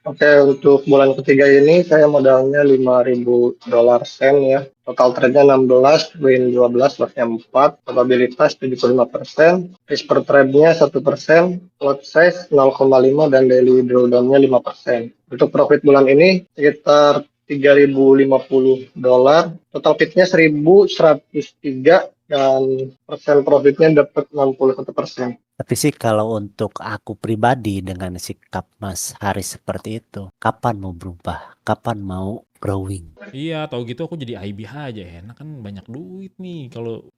Oke, untuk bulan ketiga ini saya modalnya $5.000 sen ya. Total trade-nya 16, win 12, loss-nya 4, probabilitas 75%, risk per trade-nya 1%, lot size 0,5 dan daily drawdown-nya 5%. Untuk profit bulan ini sekitar $3.050, total fee-nya 1.103 dan persen profitnya dapat 61%. Tapi sih kalau untuk aku pribadi dengan sikap Mas Haris seperti itu, kapan mau berubah? Kapan mau growing? Iya, tahu gitu aku jadi IBH aja enak kan banyak duit nih kalau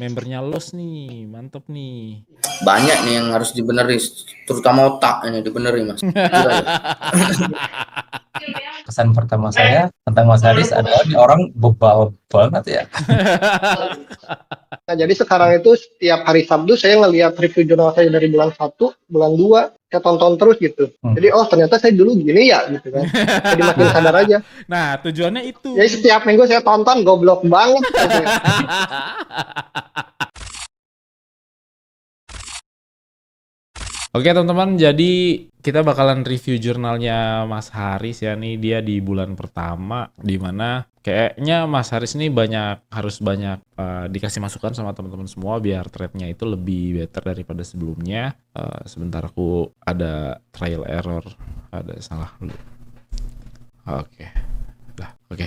membernya los nih, mantep nih. Banyak nih yang harus dibenerin, terutama otak ini dibenerin Mas. Jujur aja. Kesan pertama saya tentang Mas Haris adalah ini orang bebal banget ya. Nah, jadi sekarang itu setiap hari Sabtu saya ngelihat review jurnal saya dari bulan 1, bulan 2, saya tonton terus gitu. Jadi oh ternyata saya dulu gini ya gitu kan. Jadi makin sadar aja. Nah, tujuannya itu. Jadi setiap minggu saya tonton goblok banget. Oke teman-teman, jadi kita bakalan review jurnalnya Mas Haris ya nih, dia di bulan pertama di mana kayaknya Mas Haris ini harus banyak dikasih masukan sama teman-teman semua biar trade-nya itu lebih better daripada sebelumnya. Sebentar aku ada trial error, ada salah dulu. Oke. Lah, oke.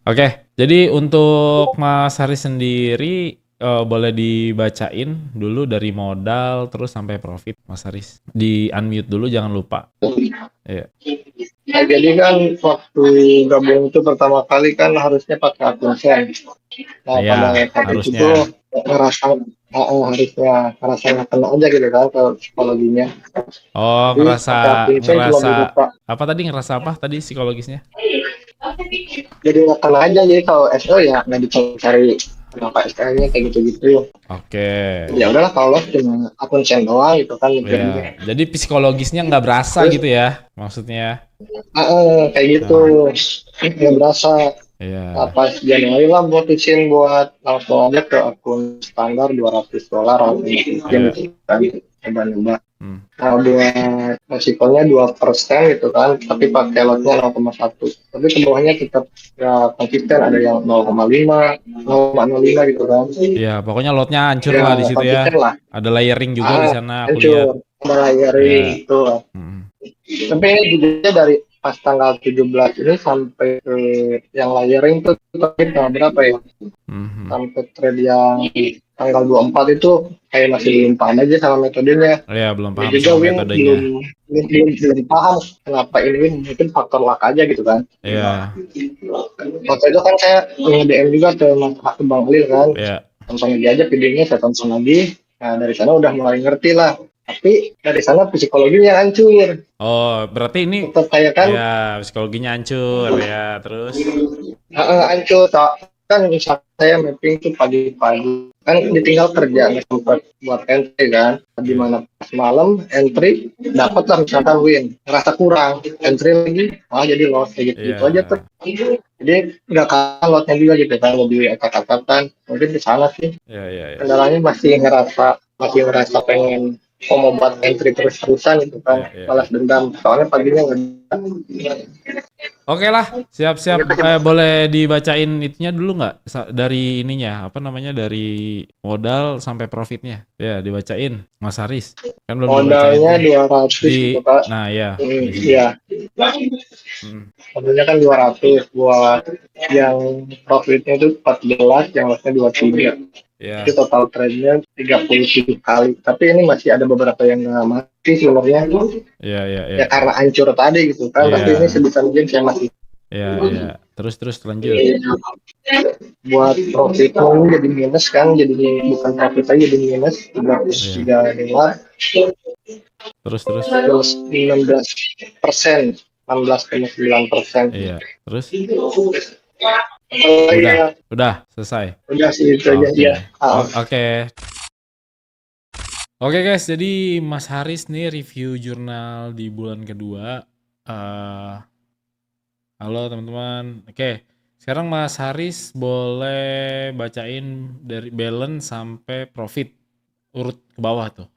Oke, jadi untuk Mas Haris sendiri boleh dibacain dulu dari modal terus sampai profit Mas Haris. Di unmute dulu jangan lupa. Iya. Nah, jadi kan waktu gabung itu pertama kali kan harusnya pakai akun sen. Nah, Iya, pada saat itu harusnya. tuh harusnya nggak kena aja gitu kan ke psikologinya. Oh, Jadi pakai akun sen cuma beberapa. apa tadi ngerasa apa tadi psikologisnya? Jadi nggak kena aja, jadi kalau SO ya nggak dicari kenapa SL-nya kayak gitu-gitu. Oke. Ya udahlah kalau cuma akun sen doang gitu kan mikirnya. Iya, jadi psikologisnya nggak berasa gitu ya maksudnya. Kayak gitu. Nggak berasa. Iya. Nah, pas Januari lah mutusin buat langsung aja ke akun standar $200 Iya. kan coba-coba. Hmm. Nah, buat resikonya 2% gitu kan, tapi pakai lotnya 0,1. Tapi ke bawahnya tetap ya konsisten, ada yang 0,5, 0,05 gitu kan. Iya, pokoknya lotnya hancur Ya, lah di situ ya. konsisten lah. Ada layering juga di sana aku lihat. Hancur. Ada layering Iya. gitu. Hmm. Tapi jujurnya dari pas tanggal 17 ini sampai ke yang layering tuh trade berapa ya? Mhm. Sampai trade yang tanggal 24 itu kayak masih belum paham aja sama metodenya. Iya, belum paham juga sama Win metodenya. belum paham kenapa ini Win, mungkin faktor luck aja gitu kan. Iya. Waktu itu kan saya nge-DM juga ke Bang Lil kan. Iya. Tonton lagi aja videonya, saya tonton lagi. Nah dari sana udah mulai ngerti lah. Tapi dari sana psikologinya hancur. Oh, berarti ini Tetap kayak kan ya psikologinya hancur ya, terus hancur kan misalnya saya mapping tuh pagi-pagi kan ditinggal kerja nggak sempat buat entry kan, di mana pas malam entry dapat lah misalkan win, ngerasa kurang entry lagi jadi loss kayak gitu, Iya. aja tuh. Jadi nggak kalah lotnya juga gitu kan, lebih akak-akakan mungkin di sana sih. Iya. Kendalanya masih ngerasa pengen mau buat entry terus-terusan gitu kan. Iya. Balas dendam soalnya paginya nggak. Oke lah, siap-siap. Boleh dibacain itunya dulu nggak? Dari ininya, apa namanya, dari modal sampai profitnya. Ya, dibacain, Mas Haris. Kan belum Modalnya dibacain. 200 gitu Pak. Nah, ya. Iya. Modalnya kan 200, buat yang profitnya itu 14, yang lossnya 23. Ya. Itu total trade-nya 37 kali. Tapi ini masih ada beberapa yang nggak mati sebenarnya. Iya. Ya karena hancur tadi gitu kan. Iya. Tapi ini sebisa mungkin saya masih. Iya. Terus lanjut. Buat profitnya ini jadi minus kan. Jadi bukan profit aja, jadi minus. 33 dolar. Terus. Terus 16%. 16,9%. Iya. Terus? Udah Selesai. Udah sih itu aja ya. Oke. Oke guys, jadi Mas Haris nih review jurnal di bulan kedua. Halo teman-teman. Oke, sekarang Mas Haris boleh bacain dari balance sampai profit urut ke bawah tuh.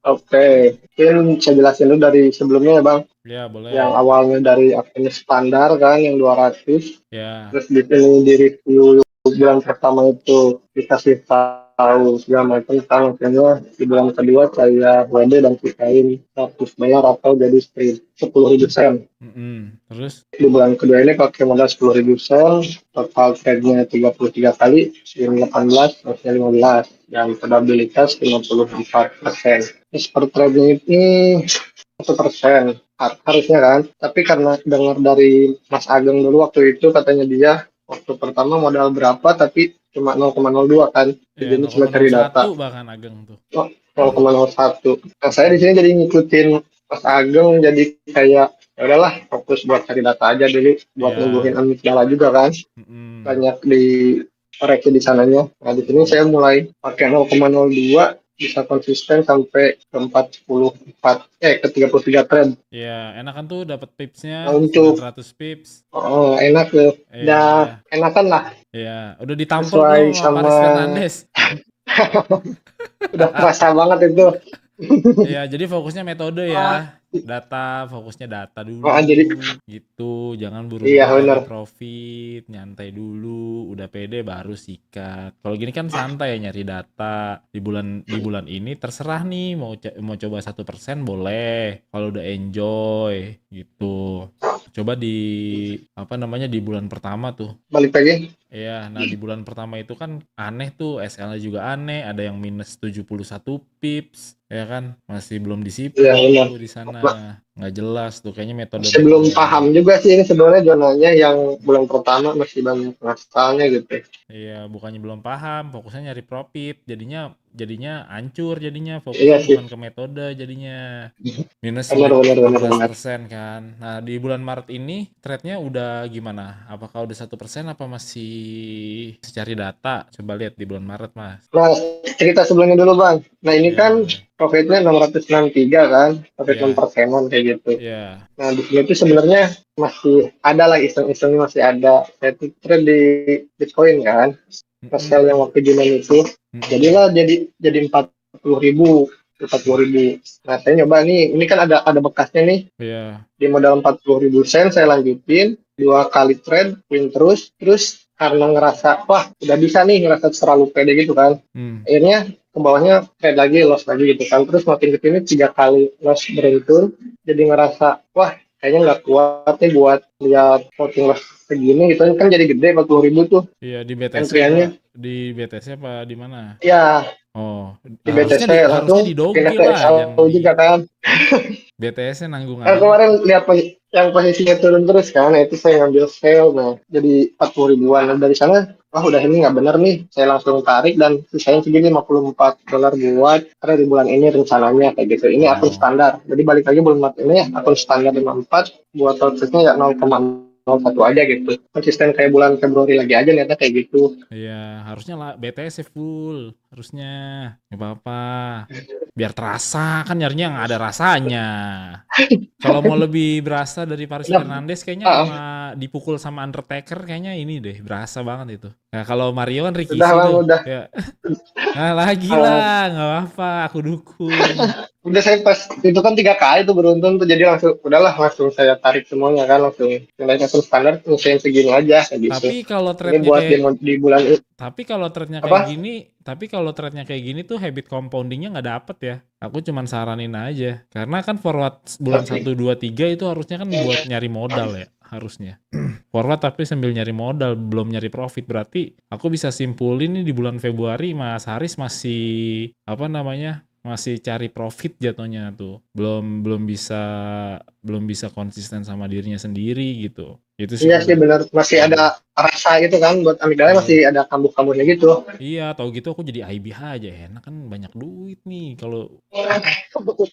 Oke, mungkin saya jelasin dulu dari sebelumnya ya Bang. Ya, boleh. Yang awalnya dari akun standar kan yang 200, Ya. terus di review bulan pertama itu dikasih tahu segala macam tentang akhirnya di bulan kedua saya WD dan sisain 100 dolar atau jadi 10.000 sen. Terus? Di bulan kedua ini pakai modal 10.000 sen, total trade-nya 33 kali, win 18, harusnya 15, dan probabilitas 54%. Terus per trade-nya ini 1%, harusnya kan, tapi karena dengar dari Mas Ageng dulu waktu itu katanya dia waktu pertama modal berapa tapi cuma 0,02 kan, Ya, jadi ini cuma cari 0,01 data. bahkan Ageng tuh. 0,01. Nah, saya di sini jadi ngikutin Mas Ageng, jadi kayak ya udahlah fokus buat cari data aja dulu buat Ya. nungguin amigdala juga kan. Banyak di koreksi di sananya. Nah, di sini saya mulai pakai 0,02 bisa konsisten sampai ke 33 trend. Ya, enakan tuh dapat pipsnya Nah, untuk 900 pips. enak tuh. Iya. Enakan lah Ya, udah ditampol sesuai belum sama Paris sama Fernandes? udah terasa banget itu. Iya, jadi fokusnya metode ya. Data, fokusnya data dulu. Jadi Gitu, jangan iya buru-buru benar. cari profit, nyantai dulu, udah pede baru sikat. Kalau gini kan santai ya nyari data. Di bulan ini terserah nih mau coba 1% boleh. Kalau udah enjoy gitu. Coba di bulan pertama tuh. Balik lagi. Iya, nah di bulan pertama itu kan aneh tuh, SL-nya juga aneh, ada yang minus 71 pips, ya kan? Masih belum disiplin Iya, benar. tuh di sana. Nggak jelas tuh, kayaknya metode Belum paham juga sih ini sebenarnya zonanya yang bulan pertama masih banyak masalahnya gitu. Iya, bukannya belum paham, fokusnya nyari profit, jadinya hancur jadinya, Iya fokusnya sih. bukan ke metode jadinya. Minus Benar. 15% kan. Nah, di bulan Maret ini trade-nya udah gimana? Apakah udah 1% apa masih cari data? Coba lihat di bulan Maret, Mas. Nah, cerita sebelumnya dulu Bang. Nah ini Ya, kan boleh. profitnya 663 kan, profit Ya, 6%-an kayak gitu. ya. Nah di sini tuh sebenarnya masih ada lah iseng-isengnya masih ada. Saya tuh trade di Bitcoin kan, sell yang waktu Jumat itu. Jadilah jadi 40.000. 40.000. Nah saya nyoba nih, ini kan ada bekasnya nih. Iya. Di modal 40.000 sen saya lanjutin 2 kali trade win terus karena ngerasa wah udah bisa nih, ngerasa terlalu pede gitu kan, akhirnya ke bawahnya trade lagi loss lagi gitu kan, terus makin kesini 3 kali loss beruntun, jadi ngerasa wah kayaknya nggak kuat nih buat lihat floating loss segini gitu kan, jadi gede 40.000 tuh Iya, di BTC entry-nya. di BTC apa di mana? Ya Oh, di harusnya BTC harusnya langsung di Doge pindah ke lah, yang XL di juga kan. BTS nanggung Kan amat. kemarin lihat yang posisinya turun terus kan, nah itu saya ngambil sell, nah jadi 40 ribuan. Nah, dari sana, wah udah ini nggak bener nih, saya langsung tarik dan sisain segini 54 dolar buat karena di bulan ini rencananya kayak gitu. Ini akun standar, jadi balik lagi bulan Maret ini akun standar 54, buat prosesnya ya 0,01 aja gitu. Konsisten kayak bulan Februari lagi aja lihatnya kayak gitu. Iya, harusnya lah BTS full, harusnya nggak apa-apa. Biar terasa, kan nyarinya nggak ada rasanya. Kalau mau lebih berasa dari Paris Fernandes kayaknya sama dipukul sama Undertaker, kayaknya ini deh berasa banget itu. Nah kalau Mario kan Rikishi Udah bang, tuh, udah. ya. Nah lagi lah, nggak apa-apa, aku dukung. Udah saya pas itu kan 3 kali tuh beruntun tuh, jadi langsung saya tarik semuanya kan, langsung nilainya akun standar saya segini aja kayak gitu. Tapi kalau Ini trade-nya buat kayak di bulan ini. Tapi kalau trade-nya kayak gini tuh habit compoundingnya nggak dapet ya. Aku cuman saranin aja. Karena kan forward bulan 1, 2, 3 itu harusnya kan buat nyari modal ya, harusnya. Forward tapi sambil nyari modal, belum nyari profit. Berarti aku bisa simpulin nih di bulan Februari Mas Haris masih masih cari profit jatuhnya tuh. Belum bisa konsisten sama dirinya sendiri gitu. Itu sih Iya sih benar, masih ada rasa gitu kan, buat amigdala masih ada kambuh-kambuhnya gitu. Iya, tahu gitu aku jadi IBH aja, enak kan, banyak duit nih kalau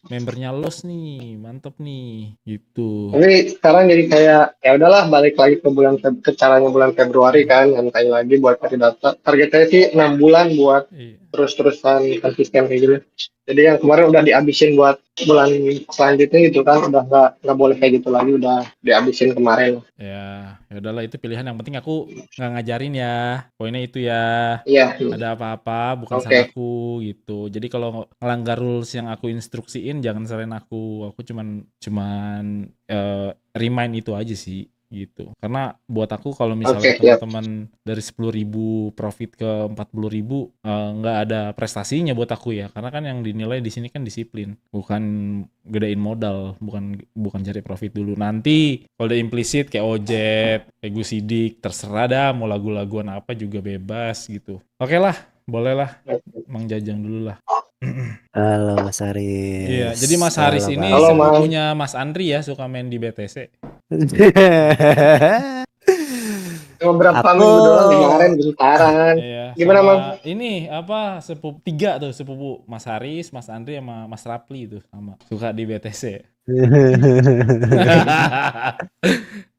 membernya los nih, mantep nih gitu. Tapi sekarang jadi kayak ya udahlah balik lagi ke caranya bulan Februari kan, nyantai lagi buat cari data. Targetnya sih 6 bulan buat Iya. terus-terusan konsisten kayak gitu. Jadi yang kemarin udah dihabisin buat bulan selanjutnya gitu kan udah nggak boleh kayak gitu lagi, udah dihabisin kemarin. Ya, ya udahlah itu pilihan, yang penting aku nggak ngajarin ya. Poinnya itu ya. Iya, Ada apa-apa bukan oke. salahku gitu. Jadi kalau ngelanggar rules yang aku instruksiin jangan salahin aku. Aku cuman cuman remind itu aja sih gitu. Karena buat aku kalau misalnya Oke, siap. teman-teman dari 10.000 profit ke 40.000 nggak ada prestasinya buat aku ya. Karena kan yang dinilai di sini kan disiplin, bukan gedein modal, bukan bukan cari profit dulu. Nanti kalau udah implisit kayak Ojet, kayak Gus Sidik, terserah dah mau lagu-laguan apa juga bebas gitu. Oke lah, boleh lah. Mang Jajang dulu lah. Halo Mas Iya, Haris, jadi Mas Haris halo ini Halo, Bang. Mang. sepupunya Mas Andri ya, suka main di BTC. Cuma berapa Aku minggu doang kemarin, bentaran. Iya, Gimana, Mang? sama ini apa sepupu tiga tuh sepupu Mas Haris, Mas Andri sama Mas Rapli itu sama suka di BTC.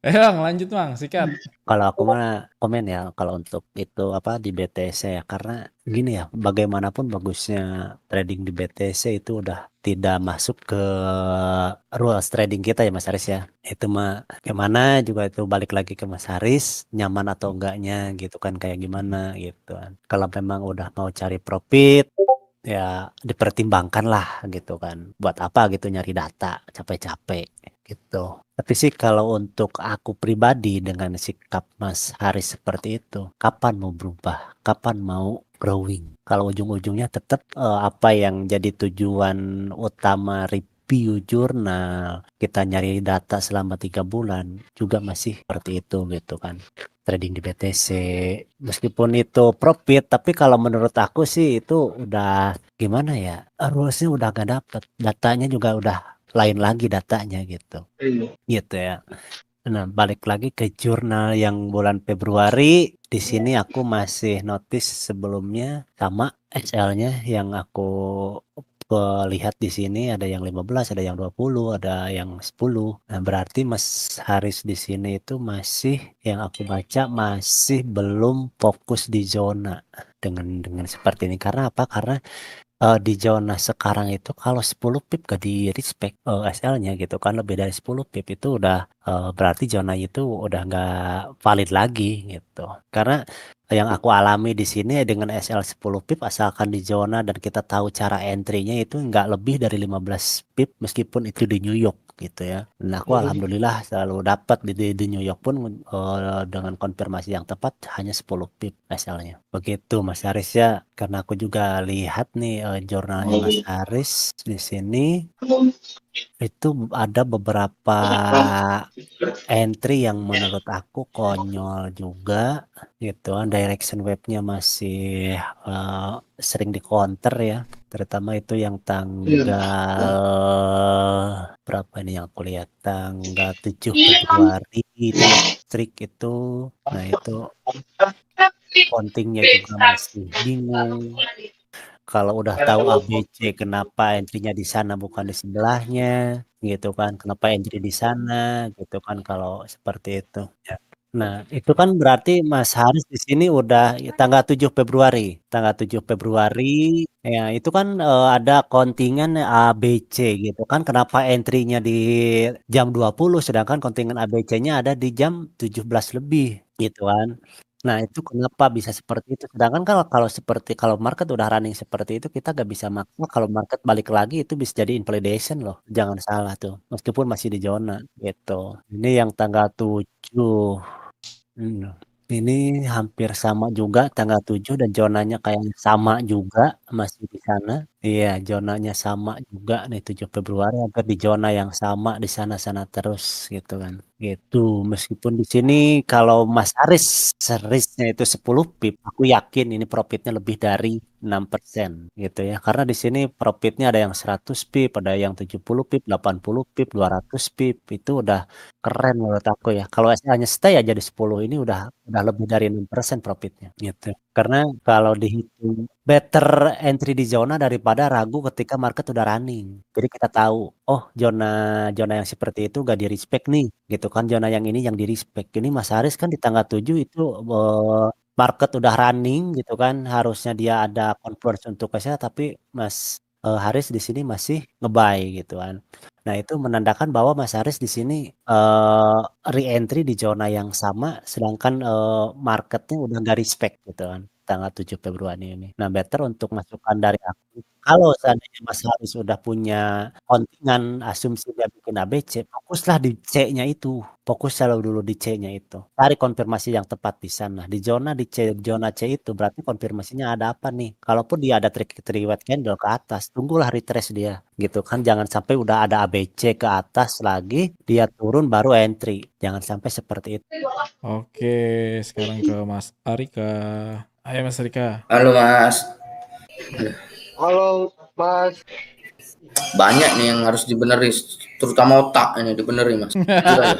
Bang, lanjut Bang, sikat. kalau aku mah komen ya kalau untuk itu apa di BTC ya, karena gini ya, bagaimanapun bagusnya trading di BTC itu udah tidak masuk ke rules trading kita ya Mas Haris ya. Itu mah gimana juga itu balik lagi ke Mas Haris, nyaman atau enggaknya gitu kan, kayak gimana gitu kan. Kalau memang udah mau cari profit ya dipertimbangkan lah gitu kan. Buat apa gitu nyari data capek-capek gitu. Tapi sih kalau untuk aku pribadi dengan sikap Mas Haris seperti itu, kapan mau berubah? Kapan mau growing? Kalau ujung-ujungnya tetap apa yang jadi tujuan utama review jurnal, kita nyari data selama 3 bulan juga masih seperti itu gitu kan. Trading di BTC, meskipun itu profit, tapi kalau menurut aku sih itu udah gimana ya? Rulesnya udah gak dapet, datanya juga udah lain lagi datanya gitu. Iya. Gitu ya. Nah, balik lagi ke jurnal yang bulan Februari. Di sini aku masih notice sebelumnya sama SL-nya yang aku lihat di sini ada yang 15, ada yang 20, ada yang 10. Nah, berarti Mas Haris di sini itu masih yang aku baca masih belum fokus di zona dengan seperti ini. Karena apa? Karena di zona sekarang itu kalau 10 pip gak di respect SL-nya gitu kan, lebih dari 10 pip itu udah berarti zona itu udah nggak valid lagi gitu. Karena yang aku alami di sini dengan SL 10 pip asalkan di zona dan kita tahu cara entry-nya itu nggak lebih dari 15 pip meskipun itu di New York gitu ya. Dan aku alhamdulillah selalu dapat di New York pun dengan konfirmasi yang tepat hanya 10 pip SL-nya. Begitu Mas Haris ya, karena aku juga lihat nih jurnalnya Mas Haris di sini itu ada beberapa entry yang menurut aku konyol juga gitu kan. Direction webnya masih eh, sering di counter ya, terutama itu yang tanggal berapa ini yang aku lihat, tanggal 7 Februari itu yang streak itu. Nah itu countingnya juga masih bingung. Kalau udah tahu ABC kenapa entry-nya di sana bukan di sebelahnya gitu kan, kenapa entry di sana gitu kan kalau seperti itu. Nah, itu kan berarti Mas Haris di sini udah tanggal 7 Februari. Tanggal 7 Februari ya itu kan ada kontingen ABC gitu kan. Kenapa entry-nya di jam 20 sedangkan kontingen ABC-nya ada di jam 17 lebih gitu kan. Nah, itu kenapa bisa seperti itu? Sedangkan kalau seperti kalau market udah running seperti itu kita gak bisa maksa kalau market balik lagi itu bisa jadi invalidation loh. Jangan salah tuh. Meskipun masih di zona gitu. Ini yang tanggal 7. Ini hampir sama juga tanggal 7 dan zonanya kayak sama juga masih di sana. Iya, zonanya sama juga nih 7 Februari hampir di zona yang sama di sana-sana terus gitu kan. Gitu. Meskipun di sini kalau Mas Harisnya itu 10 pip, aku yakin ini profitnya lebih dari 6% gitu ya. Karena di sini profitnya ada yang 100 pip, ada yang 70 pip, 80 pip, 200 pip. Itu udah keren menurut aku ya. Kalau SL-nya stay aja di 10 ini udah lebih dari 6% profitnya gitu. Karena kalau dihitung better entry di zona daripada ragu ketika market udah running. Jadi kita tahu, oh zona zona yang seperti itu gak di respect nih gitu kan. Zona yang ini yang di respect. Ini Mas Haris kan di tanggal 7 itu market udah running gitu kan. Harusnya dia ada converge untuk ke sana tapi Mas Haris di sini masih nge-buy gitu kan. Nah, itu menandakan bahwa Mas Haris di sini re-entry di zona yang sama, sedangkan marketnya udah nggak respect gitu kan, tanggal 7 Februari ini. Nah, better untuk masukan dari aku, kalau seandainya Mas Haris udah punya kontingan asumsi dia bikin ABC, fokuslah di C-nya itu. Fokus selalu dulu di C-nya itu. Cari konfirmasi yang tepat di sana. Di zona C itu berarti konfirmasinya ada apa nih? Kalaupun dia ada trik white candle ke atas, tunggulah retrace dia. Gitu kan, jangan sampai udah ada ABC ke atas lagi, dia turun baru entry. Jangan sampai seperti itu. Oke, sekarang ke Mas Arika. Ayo Mas Arika. Halo Mas, Halo Mas, banyak nih yang harus dibenerin, terutama otak ini dibenerin Mas. Jujur aja.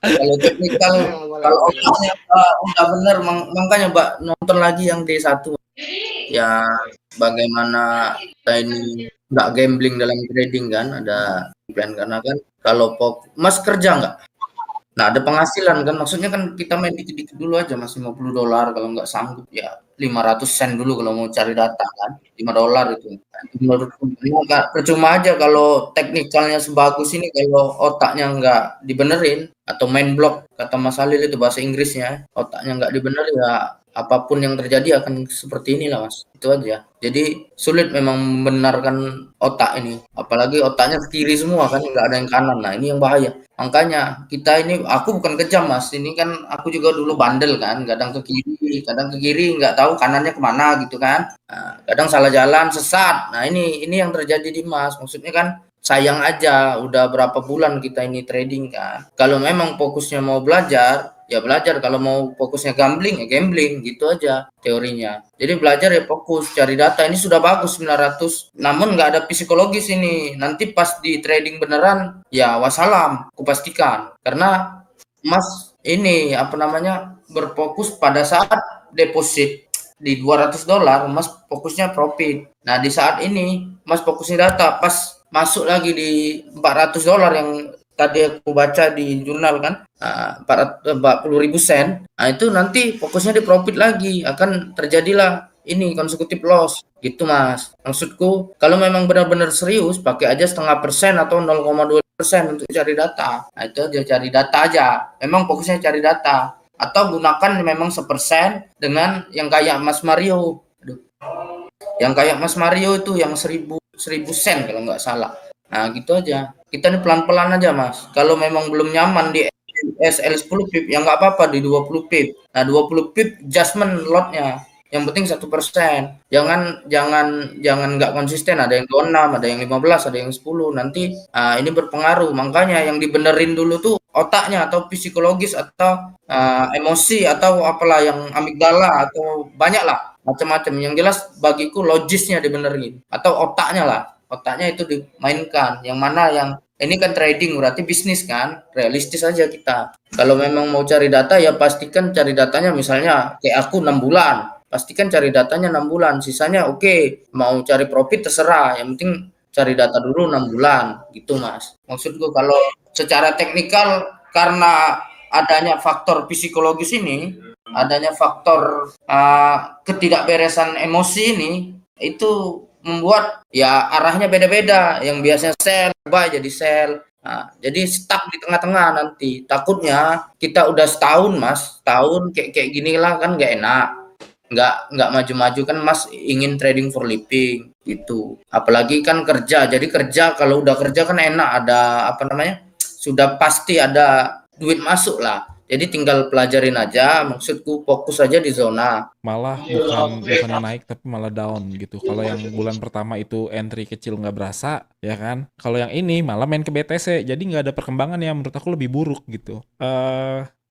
Kalau teknikal, kalau otaknya udah bener, makanya Mbak nonton lagi yang D1. Ya bagaimana kita ini nggak gambling dalam trading kan, ada plan karena kan kalau Mas kerja nggak? Nah, ada penghasilan kan, maksudnya kan kita main dikit-dikit dulu aja Mas, $50 kalau nggak sanggup ya 500 sen dulu kalau mau cari data kan, $5 itu. Menurutku nggak percuma aja kalau teknikalnya sebagus ini kalau otaknya nggak dibenerin atau main block kata Mas Halil itu bahasa Inggrisnya, otaknya nggak dibenerin ya apapun yang terjadi akan seperti inilah Mas. Itu aja. Jadi sulit memang membenarkan otak ini, apalagi otaknya ke kiri semua kan, nggak ada yang kanan. Nah, ini yang bahaya. Makanya kita ini, aku bukan kejam Mas, ini kan aku juga dulu bandel kan, kadang ke kiri nggak tahu kanannya kemana gitu kan. Nah, kadang salah jalan, sesat. Nah, ini yang terjadi di Mas. Maksudnya kan sayang aja udah berapa bulan kita ini trading kan. Kalau memang fokusnya mau belajar, ya belajar. Kalau mau fokusnya gambling, ya gambling gitu aja teorinya. Jadi belajar ya fokus, cari data. Ini sudah bagus 900, namun nggak ada psikologis ini. Nanti pas di trading beneran, ya wassalam, kupastikan. Karena Mas ini apa namanya berfokus pada saat deposit di $200, Mas fokusnya profit. Nah, di saat ini Mas fokusnya data, pas masuk lagi di $400 yang tadi aku baca di jurnal kan, 40.000 sen. Nah, itu nanti fokusnya di profit lagi, akan terjadilah ini consecutive loss gitu Mas. Maksudku kalau memang benar-benar serius pakai aja 0,5% atau 0,2% untuk cari data. Nah, itu aja, cari data aja. Memang fokusnya cari data. Atau gunakan memang 1% dengan yang kayak Mas Mario. Yang kayak Mas Mario itu yang 1000 sen kalau nggak salah. Nah, gitu aja. Kita nih pelan-pelan aja, Mas. Kalau memang belum nyaman di SL 10 pip, ya nggak apa-apa di 20 pip. Nah, 20 pip adjustment lotnya. Yang penting 1%. Jangan nggak konsisten. Ada yang 26, ada yang 15, ada yang 10. Nanti ini berpengaruh. Makanya yang dibenerin dulu tuh otaknya atau psikologis atau emosi atau apalah yang amigdala atau banyak lah macam-macam. Yang jelas bagiku logisnya dibenerin atau otaknya lah. Otaknya itu dimainkan. Yang mana yang ini kan trading berarti bisnis kan, realistis aja kita. Kalau memang mau cari data ya pastikan cari datanya misalnya kayak aku 6 bulan. Pastikan cari datanya 6 bulan. Sisanya oke, mau cari profit terserah. Yang penting cari data dulu 6 bulan gitu Mas. Maksudku kalau secara teknikal karena adanya faktor psikologis ini, adanya faktor ketidakberesan emosi ini, itu membuat ya arahnya beda-beda. Yang biasanya sell, buy jadi sell. Nah, jadi stuck di tengah-tengah nanti. Takutnya kita udah setahun Mas, tahun kayak gini lah kan nggak enak. Nggak maju-maju kan Mas ingin trading for living gitu. Apalagi kan kerja. Jadi kerja kalau udah kerja kan enak, ada apa namanya? Sudah pasti ada duit masuk lah. Jadi tinggal pelajarin aja, maksudku fokus aja di zona. Malah bukannya naik tapi malah down gitu. Kalau yang bulan pertama itu entry kecil nggak berasa, ya kan? Kalau yang ini malah main ke BTC, jadi nggak ada perkembangan yang menurut aku lebih buruk gitu.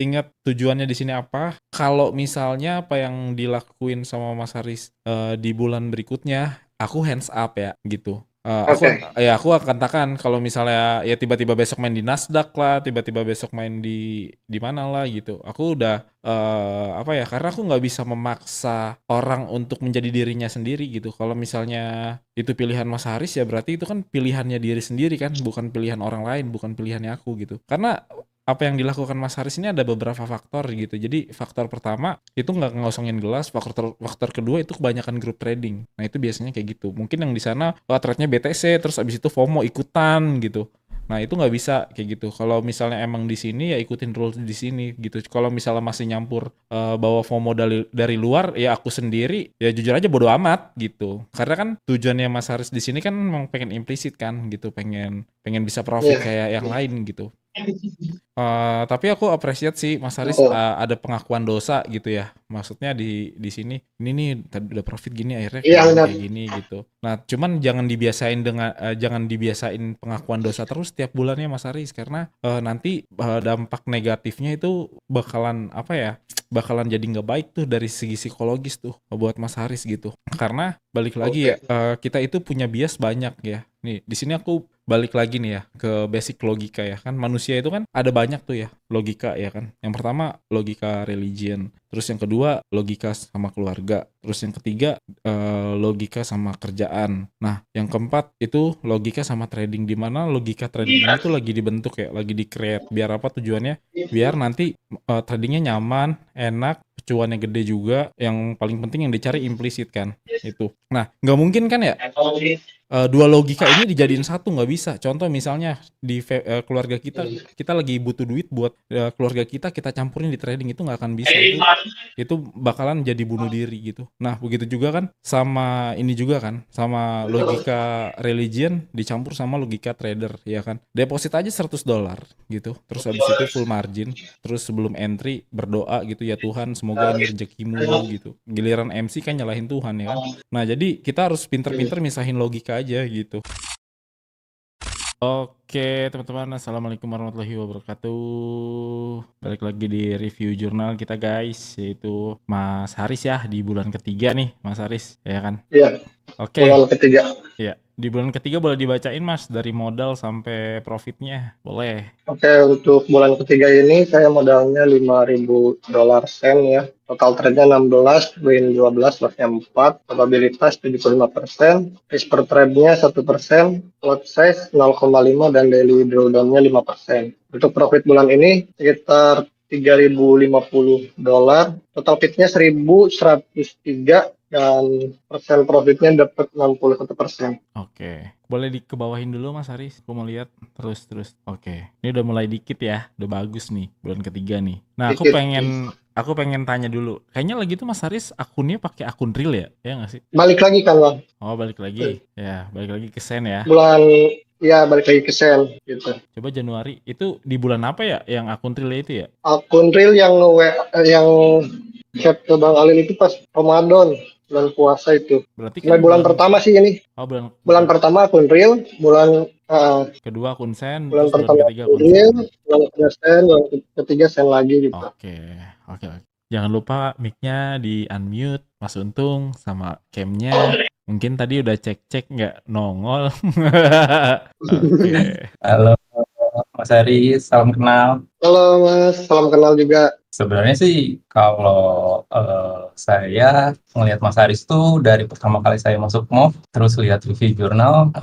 Ingat tujuannya di sini apa? Kalau misalnya apa yang dilakuin sama Mas Haris di bulan berikutnya, aku hands up ya gitu. Aku akan katakan kalau misalnya ya tiba-tiba besok main di Nasdaq lah, tiba-tiba besok main di mana lah gitu. Aku udah karena aku nggak bisa memaksa orang untuk menjadi dirinya sendiri gitu. Kalau misalnya itu pilihan Mas Haris ya berarti itu kan pilihannya diri sendiri kan, bukan pilihan orang lain, bukan pilihannya aku gitu. Karena apa yang dilakukan Mas Haris ini ada beberapa faktor gitu. Jadi faktor pertama itu nggak ngosongin gelas, faktor kedua itu kebanyakan group trading. Nah itu biasanya kayak gitu. Mungkin yang di sana trade-nya BTC, terus abis itu FOMO ikutan gitu. Nah itu nggak bisa kayak gitu. Kalau misalnya emang di sini ya ikutin rules di sini gitu. Kalau misalnya masih nyampur bawa FOMO dari luar, ya aku sendiri ya jujur aja bodo amat gitu. Karena kan tujuannya Mas Haris di sini kan memang pengen implisit kan gitu, pengen bisa profit kayak yang lain gitu. Tapi aku appreciate sih Mas Haris ada pengakuan dosa gitu ya. Maksudnya di sini ini nih tadi udah profit gini akhirnya kayak gini gitu. Nah, cuman jangan dibiasain pengakuan dosa terus tiap bulannya Mas Haris karena nanti dampak negatifnya itu bakalan apa ya? Bakalan jadi nggak baik tuh dari segi psikologis tuh buat Mas Haris gitu. Karena balik lagi ya kita itu punya bias banyak ya. Nih, di sini aku balik lagi nih ya ke basic logika ya kan. Manusia itu kan ada banyak tuh ya logika ya kan. Yang pertama logika religion, terus yang kedua logika sama keluarga, terus yang ketiga logika sama kerjaan. Nah, yang keempat itu logika sama trading, di mana logika trading ini tuh lagi dibentuk ya, lagi di-create. Biar apa tujuannya? Biar nanti tradingnya nyaman, enak, cuannya gede juga. Yang paling penting yang dicari implisit kan itu. Nah, nggak mungkin kan ya dua logika ini dijadiin satu, nggak bisa. Contoh misalnya di keluarga kita lagi butuh duit buat keluarga kita campurin di trading, itu nggak akan bisa. Itu bakalan jadi bunuh diri gitu. Nah begitu juga kan sama ini juga kan, sama logika religion dicampur sama logika trader ya kan. Deposit aja $100 gitu, terus habis itu full margin, terus sebelum entry berdoa gitu, ya Tuhan semoga ini rezekimu gitu. Giliran MC kan nyalahin Tuhan ya kan. Nah jadi kita harus pinter-pinter misahin logika aja gitu. Oke teman-teman, assalamualaikum warahmatullahi wabarakatuh. Balik lagi di review jurnal kita guys, yaitu Mas Haris ya, di bulan ketiga nih Mas Haris ya kan. Iya. Oke. Bulan ketiga. Iya, di bulan ketiga boleh dibacain Mas dari modal sampai profitnya, boleh. Oke, untuk bulan ketiga ini saya modalnya $5.000 sen ya. Total trade-nya 16, win 12, loss-nya 4, probabilitas 75%, risk per trade-nya 1%, lot size 0,5 dan daily drawdown-nya 5%. Untuk profit bulan ini sekitar $3.050, total fee-nya 1.103 dan persen profitnya dapat 61%. Oke, boleh dikebawahin dulu Mas Haris, aku mau lihat terus. Oke, ini udah mulai dikit ya, udah bagus nih bulan ketiga nih. Nah aku pengen tanya dulu, kayaknya lagi tuh Mas Haris akunnya pakai akun real ya nggak sih? Balik lagi kan Bang? Oh balik lagi, ya balik lagi ke Sen ya. Balik lagi ke Sen gitu. Coba Januari itu di bulan apa ya yang akun real itu ya? Akun real yang chat ke Bang Alin itu pas Ramadan, bulan puasa itu. Berarti kan bulan pertama sih ini. Oh bulan pertama akun real, bulan kedua akun Sen, bulan terus pertama bulan ketiga akun real, bulan ketiga Sen, bulan ketiga Sen lagi gitu. Oke. Jangan lupa mic-nya di unmute Mas Untung sama cam-nya. Mungkin tadi udah cek nggak nongol. Oke. Halo Mas Haris, salam kenal. Halo Mas, salam kenal juga. Sebenarnya sih kalau saya melihat Mas Haris tuh dari pertama kali saya masuk MOV, terus lihat review jurnal,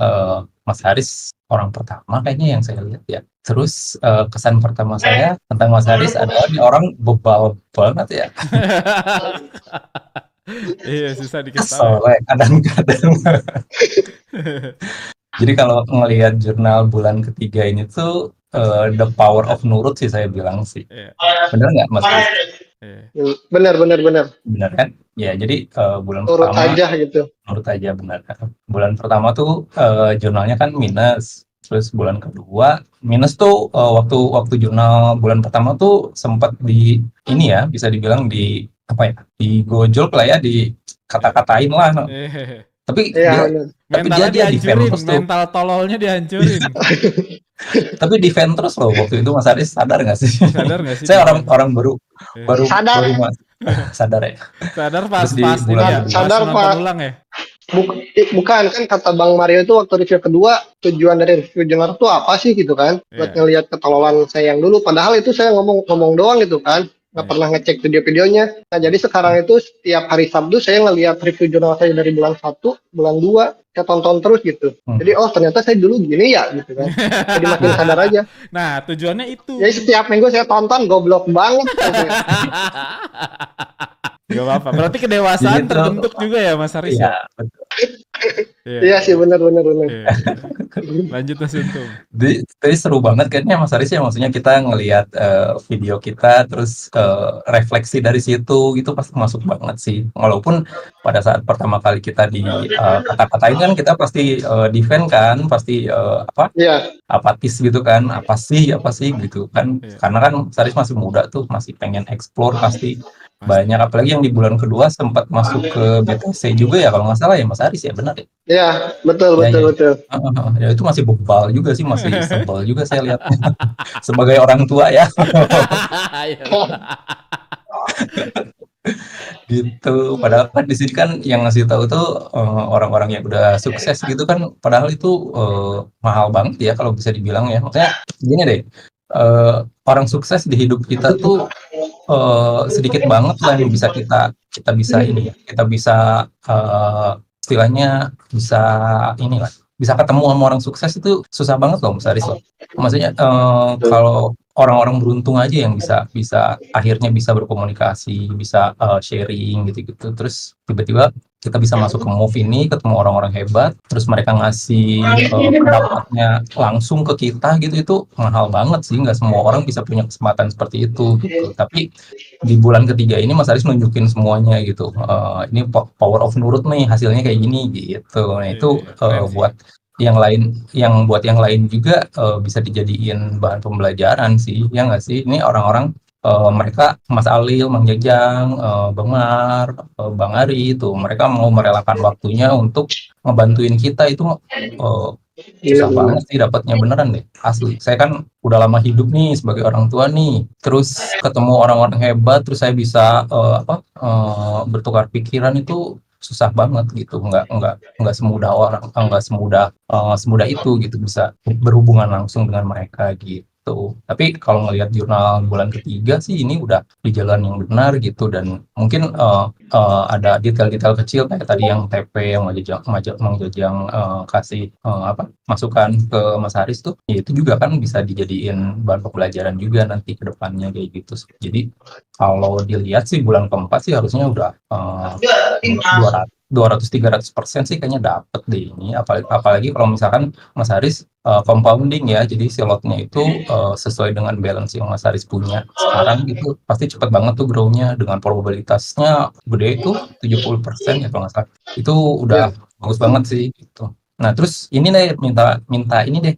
Mas Haris orang pertama kayaknya yang saya lihat ya. Terus kesan pertama saya tentang Mas Haris adalah ini orang bebal banget ya. Iya, susah dikasih tahu. Soalnya kadang-kadang. Jadi kalau ngelihat jurnal bulan ketiga ini tuh the power of nurut sih saya bilang sih. Bener nggak Mas Haris? Benar. Benar kan? Ya, jadi bulan Nurut pertama aja gitu. Nurut aja benar. Bulan pertama tuh jurnalnya kan minus. Terus bulan kedua minus tuh waktu jurnal bulan pertama tuh sempat di ini ya, bisa dibilang di apa ya? Digojol lah ya, di kata-katain lah. Tapi mentalnya dia dihancurin, terus tuh. mental tololnya dihancurin. Tapi defend terus loh waktu itu Mas Haris, sadar nggak sih? Sadar nggak sih? Saya orang baru sadar ya. Sadar pas ulang ya. Bukan kan kata Bang Mario itu waktu review kedua, tujuan dari review jurnal itu apa sih gitu kan? Buat ngelihat ketololan saya yang dulu, padahal itu saya ngomong doang gitu kan. nggak pernah ngecek video-videonya. Nah jadi sekarang itu setiap hari Sabtu saya ngelihat review jurnal saya dari bulan 1, bulan 2, saya tonton terus gitu. Jadi oh ternyata saya dulu gini ya gitu kan. Jadi makin sadar aja. Nah, tujuannya itu. Jadi setiap minggu saya tonton, goblok banget. Gak apa-apa. Berarti kedewasaan Jadi terbentuk juga ya Mas Haris ya? Iya, betul. Iya sih benar. Iya. Lanjut Mas Untung. Jadi seru banget kayaknya Mas Haris ya, maksudnya kita ngelihat video kita terus refleksi dari situ gitu pasti masuk banget sih. Walaupun pada saat pertama kali kita di kata-katain kan kita pasti defend kan, pasti Iya. apatis gitu kan, apa sih gitu kan. Iya. Karena kan Mas Haris masih muda tuh, masih pengen explore pasti banyak, apalagi yang di bulan kedua sempat masuk ke BTC juga ya kalau nggak salah ya Mas Haris ya, benar ya? Iya, betul. Ya itu masih bebal juga sih, masih sebel juga saya lihat sebagai orang tua ya gitu. Padahal kan di sini kan yang ngasih tahu tuh orang-orang yang udah sukses gitu kan, padahal itu mahal banget ya kalau bisa dibilang ya. Maksudnya gini deh, orang sukses di hidup kita tuh sedikit banget lah yang bisa kita bisa ini ya, kita bisa istilahnya bisa inilah, bisa ketemu sama orang sukses itu susah banget loh Mas Aris loh. Maksudnya kalau orang-orang beruntung aja yang bisa akhirnya bisa berkomunikasi, bisa sharing gitu-gitu. Terus tiba-tiba kita bisa masuk ke Move ini, ketemu orang-orang hebat, terus mereka ngasih pendapatnya langsung ke kita gitu, itu mahal banget sih. Nggak semua orang bisa punya kesempatan seperti itu gitu. Tapi di bulan ketiga ini Mas Aris nunjukin semuanya gitu. Ini power of nurut nih, hasilnya kayak gini gitu. Nah itu buat yang lain juga bisa dijadiin bahan pembelajaran sih, ya nggak sih? Ini orang-orang mereka Mas Alil, Mang Jajang, Bang Mar, Bang Ari itu mereka mau merelakan waktunya untuk ngebantuin kita, itu susah banget sih dapatnya, beneran deh asli. Saya kan udah lama hidup nih sebagai orang tua nih, terus ketemu orang-orang hebat, terus saya bisa bertukar pikiran, itu susah banget gitu. Nggak semudah orang, semudah itu gitu bisa berhubungan langsung dengan mereka gitu. Tapi kalau ngelihat jurnal bulan ketiga sih ini udah di jalan yang benar gitu, dan mungkin ada detail-detail kecil kayak tadi yang TP yang Mang Jajang kasih masukan ke Mas Haris tuh, ya itu juga kan bisa dijadiin bahan pembelajaran juga nanti ke depannya kayak gitu. Jadi kalau dilihat sih bulan keempat sih harusnya udah 200-300% sih kayaknya dapet deh ini. Apalagi kalau misalkan Mas Haris compounding ya, jadi si lotnya itu sesuai dengan balance yang Mas Haris punya sekarang gitu, pasti cepet banget tuh grow-nya, dengan probabilitasnya gede itu 70% ya kalau nggak salah. Itu udah bagus banget sih gitu. Nah terus ini deh, minta ini deh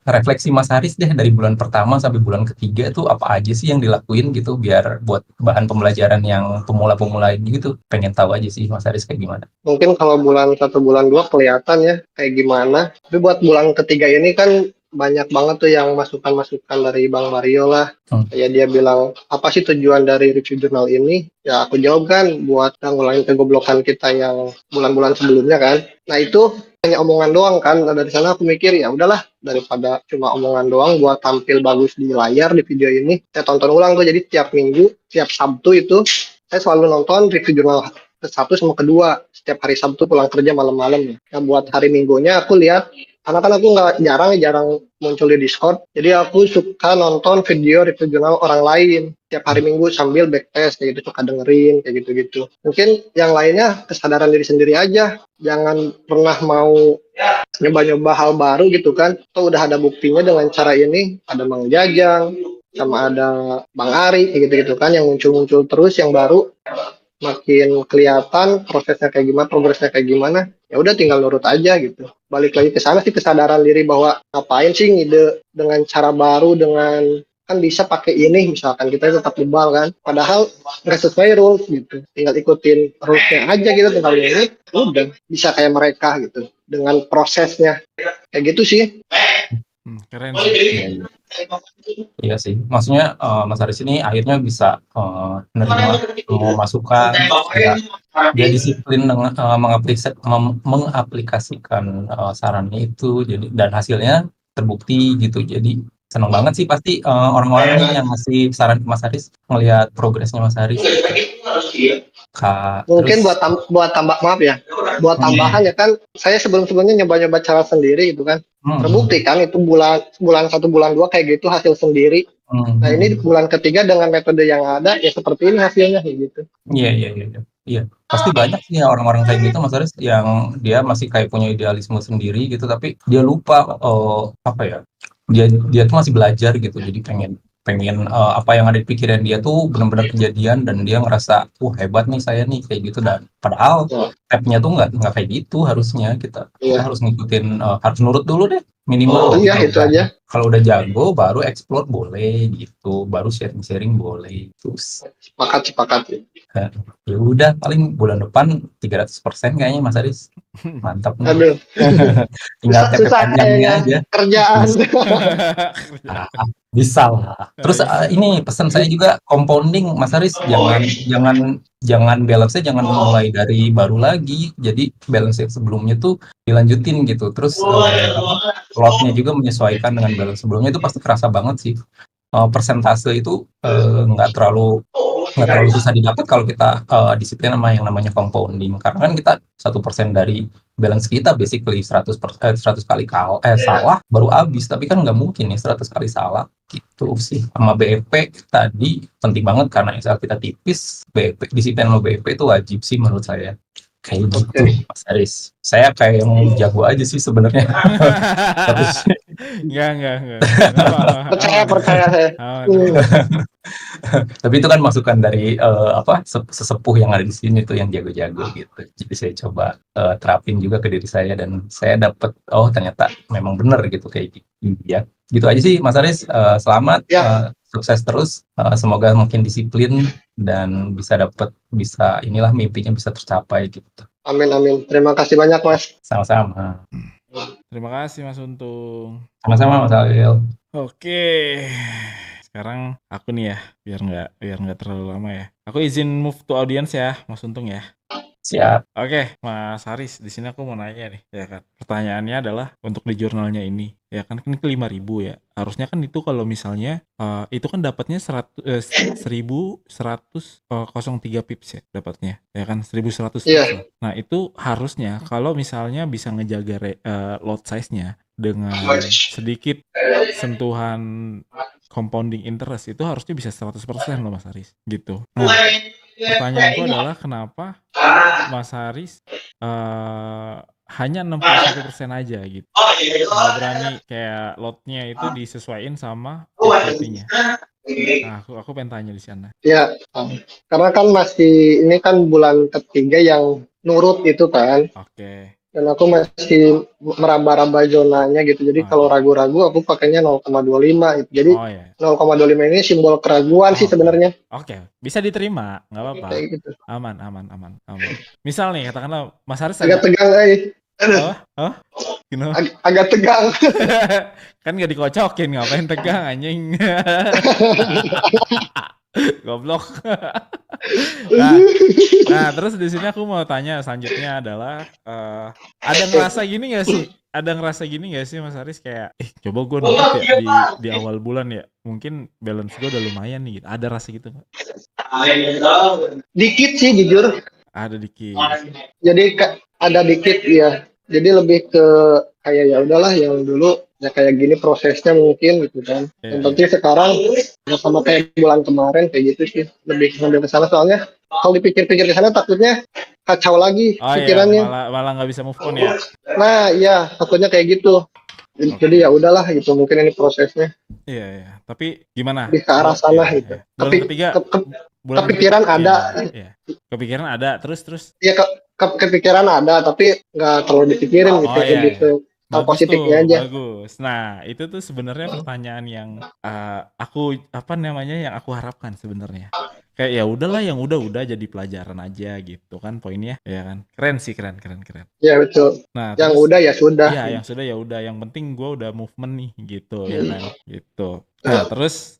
refleksi Mas Haris deh dari bulan pertama sampai bulan ketiga itu apa aja sih yang dilakuin gitu, biar buat bahan pembelajaran yang pemula-pemula gitu. Pengen tahu aja sih Mas Haris kayak gimana. Mungkin kalau bulan 1, bulan 2 kelihatan ya kayak gimana. Tapi buat bulan ketiga ini kan banyak banget tuh yang masukan-masukan dari Bang Mario lah. Kayak dia bilang, apa sih tujuan dari review jurnal ini? Ya aku jawab kan, buat ngulangin kegoblokan kita yang bulan-bulan sebelumnya kan. Nah itu hanya omongan doang kan. Nah, dari sana aku mikir ya udahlah, daripada cuma omongan doang buat tampil bagus di layar di video ini, saya tonton ulang tuh. Jadi tiap minggu, tiap Sabtu itu saya selalu nonton review jurnal ke-1 sama ke-2 setiap hari Sabtu pulang kerja malam-malam. Nah buat hari Minggunya aku lihat, karena kan aku jarang muncul di Discord, jadi aku suka nonton video review jurnal orang lain tiap hari Minggu sambil backtest kayak gitu, suka dengerin kayak gitu-gitu. Mungkin yang lainnya kesadaran diri sendiri aja, jangan pernah mau nyoba-nyoba hal baru gitu kan. Atau udah ada buktinya dengan cara ini, ada Mang Jajang sama ada Bang Ari kayak gitu-gitu kan, yang muncul-muncul terus yang baru, makin kelihatan prosesnya kayak gimana, progresnya kayak gimana. Ya udah tinggal nurut aja gitu. Balik lagi ke sana sih, kesadaran diri bahwa ngapain sih ngide dengan cara baru, dengan kan bisa pakai ini misalkan, kita tetap bebal kan, padahal nggak sesuai rules gitu. Tinggal ikutin rulesnya aja gitu, tinggal nurut, udah bisa kayak mereka gitu dengan prosesnya kayak gitu sih. Keren sih. Iya sih, maksudnya Mas Haris ini akhirnya bisa menerima semua masukan, dia disiplin dengan mengaplikasikan sarannya itu, jadi dan hasilnya terbukti gitu. Jadi seneng banget sih pasti orang-orang nih yang ngasih saran ke Mas Haris ngelihat progresnya Mas Haris gitu. Kak, Mungkin terus buat tambah, maaf ya, buat tambahan ya kan, saya sebelumnya nyoba-nyoba cara sendiri gitu kan, terbukti kan itu bulan 1 bulan 2 kayak gitu hasil sendiri. Nah ini bulan ketiga dengan metode yang ada ya seperti ini hasilnya kayak gitu. Iya, iya, iya, iya. Iya, pasti banyak sih ya orang-orang kayak gitu Mas Haris yang dia masih kayak punya idealisme sendiri gitu, tapi dia lupa apa ya? Dia tuh masih belajar gitu. Jadi pengen pengen apa yang ada di pikiran dia tuh benar-benar kejadian dan dia ngerasa, "Wah, hebat nih saya nih," kayak gitu dan padahal Ya, step-nya tuh nggak kayak gitu harusnya. Kita iya, harus ngikutin harus nurut dulu deh minimal nanti iya itu aja. kalau udah jago baru explore boleh gitu, baru sharing-sharing boleh. Terus Sepakat ya. ya udah paling bulan depan 300% kayaknya Mas Aris. Mantap nih. Aduh, Tinggal TP susah panjangnya kayaknya aja. kerjaan. Ah, bisa lah. Terus ini pesan saya juga compounding Mas Aris jangan jangan jangan balance-nya jangan mulai dari baru lagi. Jadi balance yang sebelumnya tuh dilanjutin gitu. Terus lotnya juga menyesuaikan dengan balance sebelumnya itu pasti kerasa banget sih. Persentase itu nggak terlalu susah didapat kalau kita disiplin sama yang namanya compounding karena kan kita 1% dari balance kita basically 100 kali salah baru habis tapi kan nggak mungkin ya 100 kali salah gitu sih sama BEP tadi penting banget karena misal kita tipis BEP disiplin sama BEP itu wajib sih menurut saya kayak gitu Mas Aris saya kayak yang jago aja sih sebenarnya terus Enggak. Percaya saya. tapi itu kan masukan dari sesepuh yang ada di sini tuh yang jago-jago gitu. Jadi saya coba terapin juga ke diri saya dan saya dapat ternyata memang benar gitu kayak gitu ya. Gitu aja sih Mas Aris. Selamat sukses terus. Semoga makin disiplin dan bisa inilah mimpinya bisa tercapai gitu. Amin. Terima kasih banyak Mas. Sama-sama. Terima kasih Mas Untung. Sama-sama Mas Alil. Oke. Sekarang aku nih ya, biar nggak terlalu lama ya. Aku izin move to audience ya, Mas Untung ya. Siap. Oke, Mas Haris, di sini aku mau nanya nih, ya kan. Pertanyaannya adalah untuk di jurnalnya ini, ya kan ini ke 5.000 ya. Harusnya kan itu kalau misalnya itu kan dapatnya 1103 pips ya dapatnya. Ya kan 1100 pips. Iya. Nah, itu harusnya kalau misalnya bisa ngejaga lot size-nya dengan sedikit sentuhan compounding interest itu harusnya bisa 100% loh Mas Haris gitu. Nah, pertanyaanku adalah kenapa Mas Haris hanya 61% aja gitu. Nggak berani kayak lotnya itu disesuaiin sama equity-nya. Nah, aku pengen tanya di sana. Ya, karena kan ini kan bulan ketiga yang nurut itu kan. Oke. Dan aku masih meraba-raba zonanya gitu. Jadi kalau ragu-ragu aku pakainya 0,25 gitu. Jadi 0,25 ini simbol keraguan sih sebenarnya. Oke, bisa diterima, nggak apa-apa. Gitu. Aman. Misal nih katakanlah Mas Haris agak tegang Gimana? Agak tegang. Kan nggak dikocokin, ngapain tegang anjing. Goblok. Nah, terus di sini aku mau tanya selanjutnya adalah ada ngerasa gini nggak sih Mas Haris kayak coba gue nurut ya di awal bulan ya mungkin balance gue udah lumayan nih gitu. Ada rasa gitu nggak? Dikit sih jujur. Ada dikit. Jadi ada dikit ya. Jadi lebih ke kayak ya udahlah yang dulu ya kayak gini prosesnya mungkin gitu kan. Yang penting sekarang ya sama kayak bulan kemarin kayak gitu sih. Lebih ngambil ke sana soalnya kalau dipikir-pikir ke sana takutnya kacau lagi pikirannya. Malah nggak bisa move on ya. Nah, iya, takutnya kayak gitu. Jadi ya udahlah gitu mungkin ini prosesnya. Iya. Tapi gimana? Di ke arah sana gitu. Bulan ketiga kepikiran ada. Iya. Kepikiran ada terus. Iya kepikiran ada tapi nggak terlalu dipikirin gitu. Lebih ke hal positifnya aja. Bagus. Nah, itu tuh sebenarnya pertanyaan yang yang aku harapkan sebenarnya. kayak ya udahlah yang udah jadi pelajaran aja gitu kan poinnya, ya kan. Keren sih, keren. Ya betul. Nah, Yang terus udah ya sudah. iya yang sudah ya udah, yang penting gue udah movement nih gitu ya kan, gitu. Nah, terus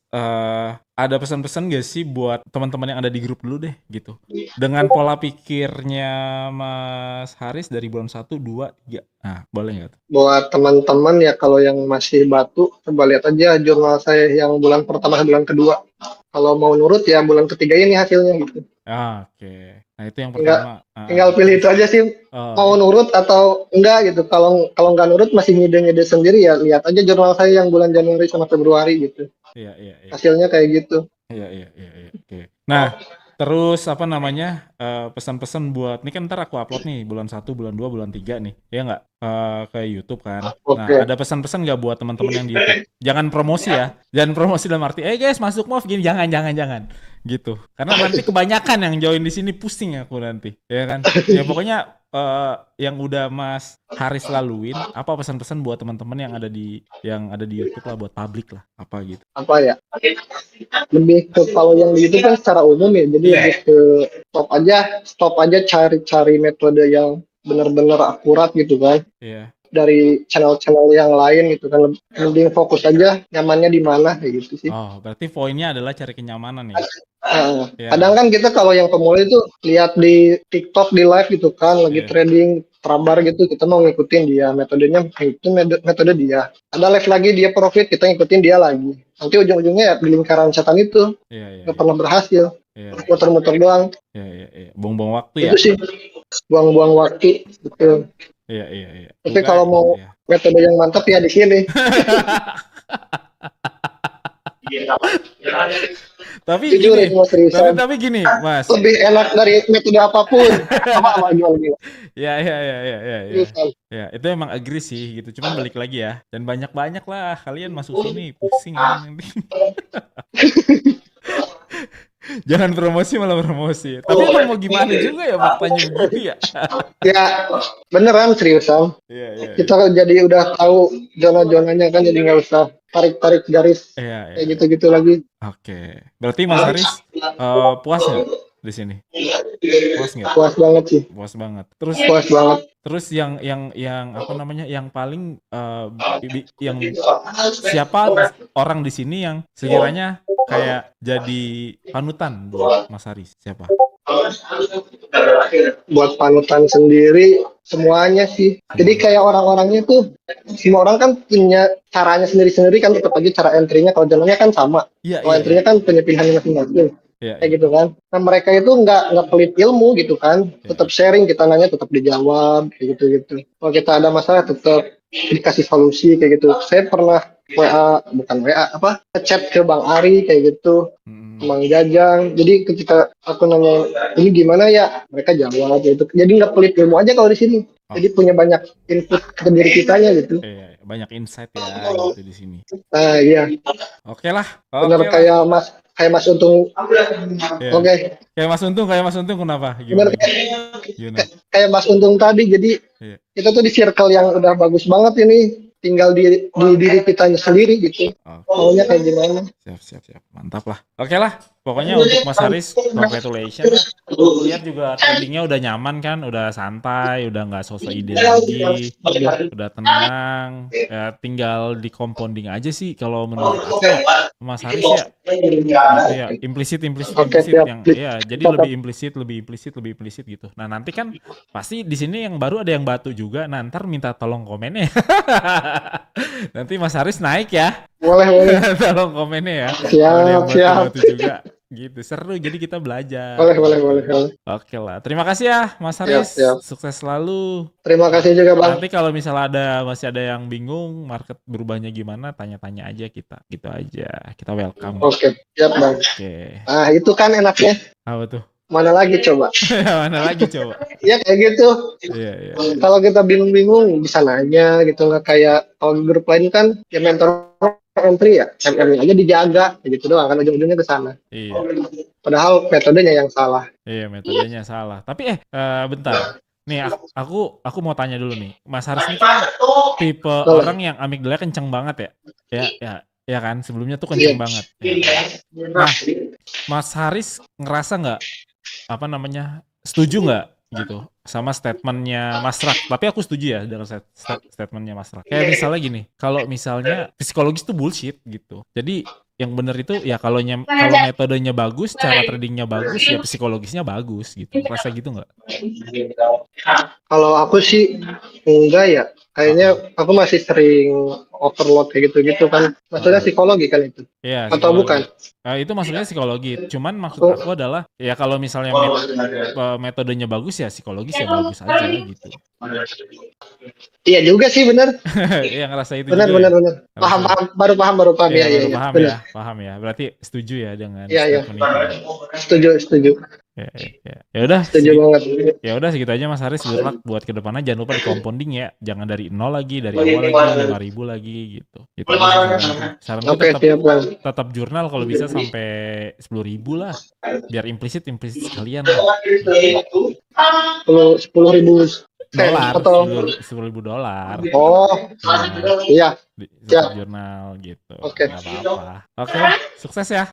ada pesan-pesan gak sih buat teman-teman yang ada di grup dulu deh gitu. Dengan pola pikirnya Mas Haris dari bulan 1, 2, 3. Nah, boleh nggak tuh? Buat teman-teman ya kalau yang masih batu, coba lihat aja jurnal saya yang bulan pertama bulan kedua. Kalau mau nurut ya bulan ketiga ini hasilnya gitu. Oke. Nah, itu yang Tinggal pertama. tinggal pilih itu aja sih. Mau nurut atau enggak gitu. Kalau nggak nurut masih ngide-ngide sendiri ya lihat aja jurnal saya yang bulan Januari sama Februari gitu. Iya. Hasilnya kayak gitu. Iya. Oke. Nah, terus apa namanya pesan-pesan buat ini kan ntar aku upload nih bulan 1, bulan 2, bulan 3 nih, ya nggak ke YouTube kan. Nah, Oke. ada pesan-pesan nggak buat teman-teman yang di YouTube? Jangan promosi ya, jangan promosi dalam arti, guys masuk MOF gini, jangan gitu. Karena nanti kebanyakan yang join di sini pusing aku nanti, ya kan. Ya pokoknya yang udah Mas Haris laluin, apa pesan-pesan buat teman-teman yang ada di YouTube lah, buat publik lah, apa gitu. Apa ya? Lebih ke kalau yang di YouTube kan secara umum ya, jadi lebih ke stop aja cari metode yang benar-benar akurat gitu kan. Iya. Dari channel-channel yang lain gitu kan, mending fokus aja nyamannya di mana kayak gitu sih. Oh, berarti poinnya adalah cari kenyamanan ya. Ya. Kadang kan kita kalau yang pemula itu lihat di TikTok di live gitu kan, lagi trading terabar gitu, kita mau ngikutin dia, metodenya itu metode dia. Ada live lagi dia profit, kita ngikutin dia lagi. Nanti ujung-ujungnya ya di lingkaran setan itu, nggak pernah berhasil, muter-muter doang. Iya. Buang-buang waktu ya. Itu sih, buang-buang waktu gitu. Iya. Tapi kalau mau metode yang mantap ya di sini. Tapi Jujur gini, itu Mas Rizal. tapi gini, Mas. Lebih enak dari metode apapun. Apa gimana? Ya. Rizal. Ya, itu emang agree sih gitu. Cuman balik lagi ya. Dan banyak-banyak lah kalian masuk sini pusing nanti. Jangan promosi malah promosi. Tapi emang mau gimana juga ya faktanya begitu ya. Ya beneran seriusan. Iya. Kita jadi udah tahu zona-zonanya kan, jadi nggak usah tarik-tarik garis kayak gitu-gitu lagi. Oke. Berarti Mas Haris puas nggak di sini? Puas nggak? Puas banget sih. Puas banget. Puas banget. Terus yang apa namanya? Yang paling yang siapa orang di sini yang sekiranya kayak jadi panutan buat Mas Haris? Siapa? Buat panutan sendiri semuanya sih. Jadi kayak orang-orangnya tuh, semua orang kan punya caranya sendiri-sendiri kan, tetap aja cara entry-nya kalau jalannya kan sama. Kalau entry-nya kan punya pilihan masing-masing. Kayak gitu kan. Nah mereka itu nggak pelit ilmu gitu kan. Tetap sharing, kita nanya tetap dijawab kayak gitu. Kalau kita ada masalah tetap dikasih solusi kayak gitu. Saya pernah chat ke Bang Ari kayak gitu, Bang Jajang. Jadi ketika aku nanya ini gimana ya, mereka jawab gitu. Jadi nggak pelit ilmu aja kalau di sini. Jadi punya banyak input ke diri kitanya gitu. Banyak insight ya gitu di sini. Iya. Oke lah. Benar kayak Mas Untung. Oke. Kayak Mas Untung kenapa? Gimana? Kayak Mas Untung tadi. Jadi kita tuh di circle yang udah bagus banget ini. Tinggal di diri kita sendiri gitu. Maunya kayak gimana? Siap. Mantap lah. Oke lah. Pokoknya untuk Mas Haris, congratulations. Lihat juga tradingnya udah nyaman kan, udah santai, udah nggak sosok ide lagi, udah tenang. Ya, tinggal di compounding aja sih kalau menurut aku ya, Mas Haris ya. Ya, implisit yang ya, jadi lebih implisit gitu. Nah, nanti kan pasti di sini yang baru ada yang batu juga. Nah, ntar minta tolong komennya. Nanti Mas Haris naik ya. Boleh. Tolong komennya ya. Siap. Batu juga. Gitu, seru. Jadi kita belajar. Boleh. Oke lah. Terima kasih ya Mas Haris. Siap. Sukses selalu. Terima kasih juga Bang. Nanti kalau misalnya masih ada yang bingung market berubahnya gimana, tanya-tanya aja kita. Gitu aja. Kita welcome. Oke, siap Bang. Oke. Nah, itu kan enaknya. Apa tuh? Mana lagi coba? Ya kayak gitu. Iya. Kalau kita bingung-bingung bisa nanya gitu, nggak kayak kalau grup lain kan ya mentor entry ya, MM-nya aja dijaga gitu doang kan, ujung-ujungnya ke sana. Iya. Padahal metodenya yang salah. Iya, metodenya salah. Tapi bentar. Nih aku mau tanya dulu nih. Mas Haris ini kan tipe orang yang amigdala kenceng banget ya. Ya kan, sebelumnya tuh kenceng banget. Ya. Nah, Mas Haris ngerasa nggak apa namanya setuju nggak gitu sama statementnya Mas Rak? Tapi aku setuju ya dengan statementnya Mas Rak. Kayak misalnya gini, kalau misalnya psikologis itu bullshit gitu. Jadi yang bener itu ya kalau metodenya bagus, cara tradingnya bagus, ya psikologisnya bagus gitu. Rasa gitu nggak? Kalau aku sih enggak ya. Kayaknya aku masih sering overload kayak gitu-gitu kan. Maksudnya psikologi kan itu. Iya, Atau psikologi. bukan? Itu maksudnya psikologi. Cuman maksud Oh, aku adalah ya kalau misalnya metodenya bagus ya psikologis ya bagus aja gitu. iya juga sih benar. Iya ngerasa itu Benar juga benar ya. benar. Paham Ngerasa. paham baru paham Iya ya baru ya paham benar. ya, paham ya. Berarti setuju ya dengan Iya iya. statement itu. Setuju. Ya. Ya udah Setuju banget. ya udah segitu aja Mas Haris, good luck buat kedepannya, jangan lupa di compounding ya, jangan dari nol lagi, dari awal lagi 5.000 lagi gitu. Gitu aja saranku Oke, siap Bang. tetap jurnal kalau bisa sampai 10.000 lah, biar implisit sekalian lah. 10.000 sen Dolar, atau 10.000 dolar. oh Nah, iya tetap siap. jurnal gitu. Oke. Nggak apa-apa. Oke, sukses ya.